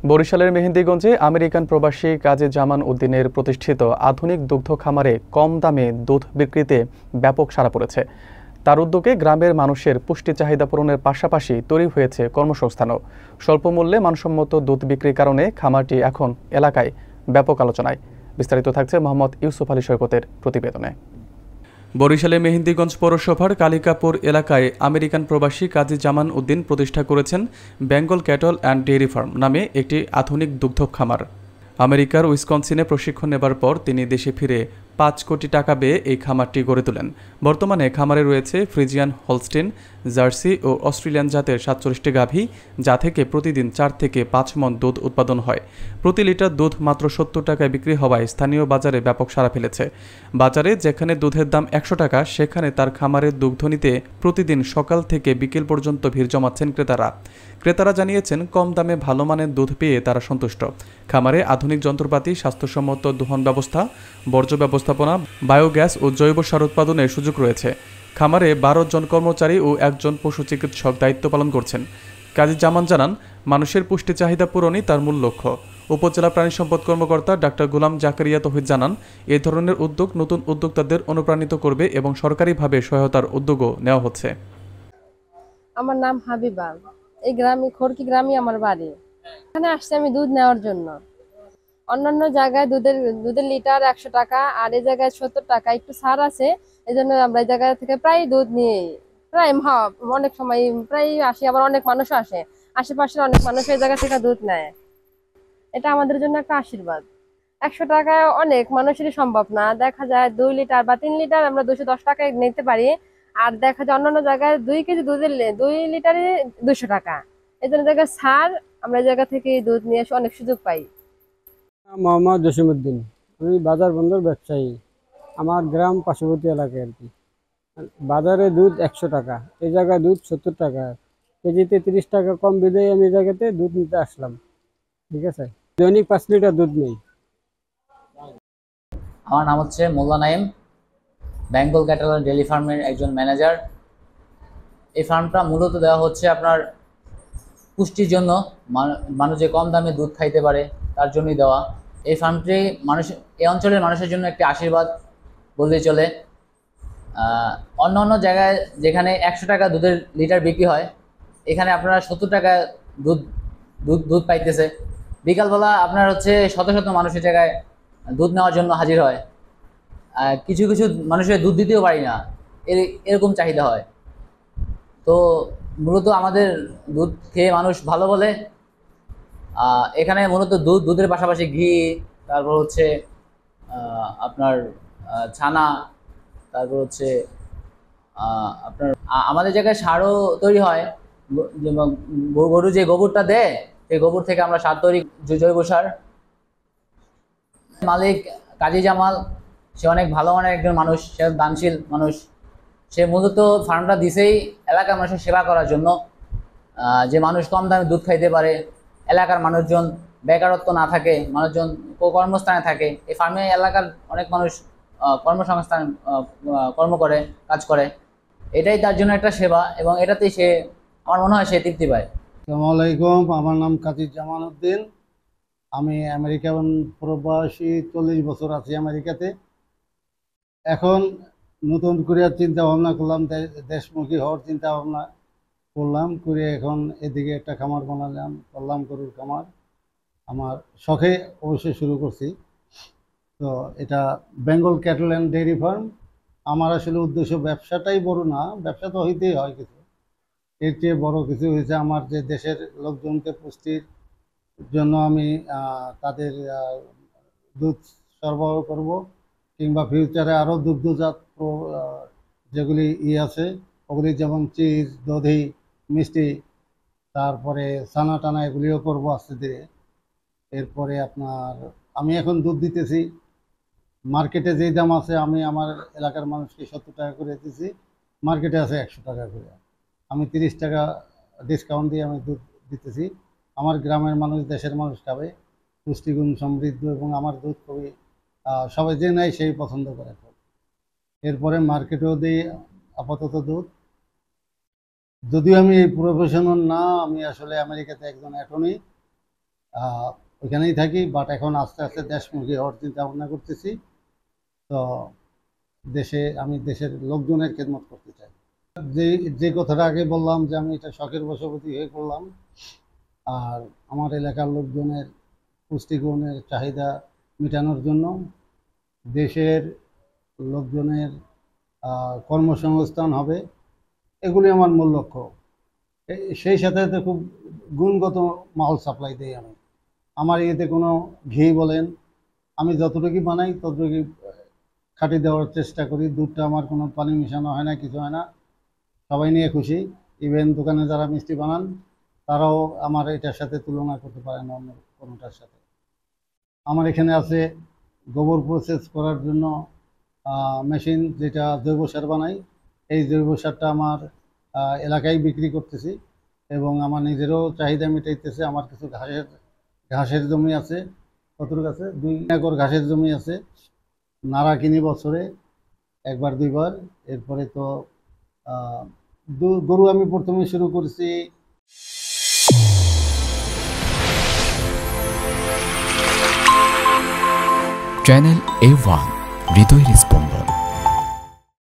বরিশালের মেহেন্দিগঞ্জে আমেরিকান প্রবাসী কাজী জামান উদ্দিনের প্রতিষ্ঠিত আধুনিক দুগ্ধ খামারে কম দামে দুধ বিক্রিতে ব্যাপক সাড়া পড়েছে। তার উদ্যোগে গ্রামের মানুষের পুষ্টি চাহিদা পূরণের পাশাপাশি তৈরি হয়েছে কর্মসংস্থানও। স্বল্প মূল্যে মানসম্মত দুধ বিক্রির কারণে খামারটি এখন এলাকায় ব্যাপক আলোচনায়। বিস্তারিত থাকছে মোহাম্মদ ইউসুফ আলী সৈকতের প্রতিবেদনে। বরিশালে মেহেন্দিগঞ্জ পৌরসভার কালিকাপুর এলাকায় আমেরিকান প্রবাসী কাজী জামান উদ্দিন প্রতিষ্ঠা করেছেন Bengal cattle and dairy farm নামে একটি আধুনিক দুগ্ধ খামার। আমেরিকার উইসকনসিনে প্রশিক্ষণ নেবার পর তিনি দেশে ফিরে 5 কোটি টাকা ব্যয়ে এই খামারটি গড়ে তোলেন। বর্তমানে খামারে রয়েছে ফ্রিজিয়ান, হলস্টিন, জার্সি ও অস্ট্রেলিয়ান জাতের 47টি গাভী, যা থেকে প্রতিদিন 4 থেকে 5 মণ দুধ উৎপাদন হয়। প্রতি লিটার দুধ মাত্র 70 টাকায় বিক্রি হওয়ায় স্থানীয় বাজারে ব্যাপক সাড়া ফেলেছে। বাজারে যেখানে দুধের দাম 100 টাকা, সেখানে তার খামারের দুগ্ধ নিতে প্রতিদিন সকাল থেকে বিকেল পর্যন্ত ভিড় জমাচ্ছেন ক্রেতারা জানিয়েছেন কম দামে ভালো মানের দুধ পেয়ে তারা সন্তুষ্ট। খামারে আধুনিক যন্ত্রপাতি, স্বাস্থ্যসম্মত দহন ব্যবস্থা, বর্জ্য ব্যবস্থাপনা, বায়োগ্যাস ও জৈব সার উৎপাদনের সুযোগ রয়েছে। খামারে 12 জন কর্মচারী ও 1 জন পশু চিকিৎসক দায়িত্ব পালন করছেন। কাজী জামান জানান, মানুষের পুষ্টি চাহিদা পূরণই তার মূল লক্ষ্য। উপজেলা প্রাণী সম্পদ কর্মকর্তা ডাক্তার গোলাম জাকারিয়া তৌহিদ জানান, এ ধরনের উদ্যোগ নতুন উদ্যোক্তাদের অনুপ্রাণিত করবে এবং সরকারিভাবে সহায়তার উদ্যোগও নেওয়া হচ্ছে। আমার নাম হাবিবা। এই গ্রামে খড়কি গ্রামই আমার বাড়ি। এখানে আসছি আমি দুধ নেওয়ার জন্য। অন্যান্য জায়গায় দুধের লিটার 100 টাকা, আর এই জায়গায় 70 টাকা, একটু ছাড় আছে। এই জন্য আমরা এই জায়গা থেকে প্রায় দুধ নিয়ে প্রায় অনেক সময় প্রায় আসি, আবার অনেক মানুষও আসে। আশেপাশের অনেক মানুষ এই জায়গা থেকে দুধ নেয়। এটা আমাদের জন্য একটা আশীর্বাদ। 100 টাকায় অনেক মানুষেরই সম্ভব না। দেখা যায় 2 লিটার বা 3 লিটার আমরা 210 টাকায় নিতে পারি। আর দেখা যায় অন্যান্য জায়গায় 2 কেজি দুধের 2 লিটারে 200 টাকা। এই জন্য জায়গায় ছাড়, আমরা এই জায়গা থেকে দুধ নিয়ে এসে অনেক সুযোগ পাই। মোহাম্মদ জসিমউদ্দিন, আমি বাজার বন্দর ব্যবসায়ী। আমার গ্রাম পার্শ্ববর্তী এলাকায় আর কি। বাজারে দুধ 100 টাকা, এই জায়গায় দুধ 70 টাকা, কেজিতে 30 টাকা কম বিদায় আমি এই জায়গাতে দুধ নিতে আসলাম। ঠিক আছে, দৈনিক 5 লিটার দুধ নেই। আমার নাম হচ্ছে Molla Naim, Bengal cattle and dairy ফার্মের একজন ম্যানেজার। এই ফার্মটা মূলত দেওয়া হচ্ছে আপনার পুষ্টির জন্য, মানুষ যে কম দামে দুধ খাইতে পারে তার জন্যই দেওয়া। এই ফার্মটি এই অঞ্চলের মানুষের জন্য একটি আশীর্বাদ বললেই চলে। অন্য অন্য জায়গায় যেখানে 100 টাকা দুধের লিটার বিক্রি হয়, এখানে আপনারা 70 টাকা দুধ দুধ দুধ পাইতেছে। বিকালবেলা আপনার হচ্ছে শত শত মানুষের জায়গায় দুধ নেওয়ার জন্য হাজির হয়। কিছু কিছু মানুষের দুধ দিতেও পারি না, এরকম চাহিদা হয়। তো মূলত আমাদের দুধ খেয়ে মানুষ ভালো বলে। এখানে মূলত দুধের পাশাপাশি ঘি, তারপর হচ্ছে আপনার ছানা, তারপর হচ্ছে আপনার আমাদের জায়গায় সারও তৈরি হয়। গরু যে গোবরটা দেয়, সেই গোবর থেকে আমরা সার তৈরি, জৈব সার। মালিক কাজী জামাল, সে অনেক ভালো মানের একজন মানুষ, সে দানশীল মানুষ। সে মূলত ফার্মটা দিছেই এলাকার মানুষের সেবা করার জন্য, যে মানুষ কম দামে দুধ খাইতে পারে, এলাকার মানুষজন বেকারত্ব না থাকে, মানুষজন কর্মস্থানে থাকে। এই ফার্মে এলাকার অনেক মানুষ কর্মসংস্থান কাজ করে। এটাই তার জন্য একটা সেবা, এবং এটাতেই সে, আমার মনে হয়, সে তৃপ্তি পায়। আসসালামু আলাইকুম, আমার নাম কাজী জামান উদ্দিন। আমি আমেরিকান প্রবাসী, 40 বছর আছি আমেরিকাতে। এখন নতুন করে চিন্তা ভাবনা করলাম, দেশমুখী হওয়ার চিন্তা ভাবনা করে এখন এদিকে একটা খামার করলাম, গরুর খামার। আমার শখে অবশ্যই শুরু করছি। তো এটা Bengal cattle and dairy farm. আমার আসলে উদ্দেশ্য ব্যবসাটাই বড় না, ব্যবসা তো হইতেই হয় কিছু, এর চেয়ে বড় কিছু হয়েছে আমার যে দেশের লোকজনকে পুষ্টির জন্য আমি তাদের দুধ সরবরাহ করব, কিংবা ফিউচারে আরও দুগ্ধজাত যেগুলি আছে ওগুলি, যেমন চিজ, দধি, মিষ্টি, তারপরে ছানা টানা, এগুলিও করবো আস্তে ধীরে। এরপরে আপনার আমি এখন দুধ দিতেছি, মার্কেটে যেই দাম আছে আমি আমার এলাকার মানুষকে 70 টাকা করে দিতেছি, মার্কেটে আছে 100 টাকা করে। আমি 30 টাকা ডিসকাউন্ট দিয়ে আমি দুধ দিতেছি। আমার গ্রামের মানুষ, দেশের মানুষ খাবে, পুষ্টিগুণ সমৃদ্ধ, এবং আমার দুধ খুবই সবাই যে নেয় সেই পছন্দ করে। এরপরে মার্কেটেও দিই আপাতত দুধ। যদিও আমি এই প্রফেশনাল না, আমি আসলে আমেরিকাতে একজন অ্যাটর্নি, ওইখানেই থাকি, বাট এখন আস্তে আস্তে দেশমুখী হওয়ার চিন্তা ভাবনা করতেছি। তো আমি দেশের লোকজনের খেদমত করতে চাই। যে কথাটা আগে বললাম যে আমি এটা শখের বশবর্তী হয়ে করলাম, আর আমার এলাকার লোকজনের পুষ্টিগুণের চাহিদা মেটানোর জন্য, দেশের লোকজনের কর্মসংস্থান হবে, এগুলি আমার মূল লক্ষ্য। সেই সাথে সাথে খুব গুণগত মাল সাপ্লাই দিই আমি। আমার ইয়েতে কোনো ঘি বলেন, আমি যতটুকু বানাই ততটুকু খাঁটি দেওয়ার চেষ্টা করি। দুধটা আমার কোনো পানি মিশানো হয় না, কিছু হয় না, সবাই নিয়ে খুশি। ইভেন দোকানে যারা মিষ্টি বানান তারাও আমার এটার সাথে তুলনা করতে পারে না অন্য কোনোটার সাথে। আমার এখানে আছে গোবর প্রসেস করার জন্য মেশিন, যেটা জৈব সার বানাই। এই জৈব সারটা আমার এলাকায় বিক্রি করতেছি এবং আমার নিজেরও চাহিদা মেটাইতেছে। আমার কিছু ঘাসের জমি আছে, কতটুকু আছে, 2 একর ঘাসের জমি আছে। নাড়া কিনি বছরে 1-2 বার। এরপরে তো গরু আমি প্রথমে শুরু করেছি। চ্যানেল A1 হৃদয়ের স্পন্দন।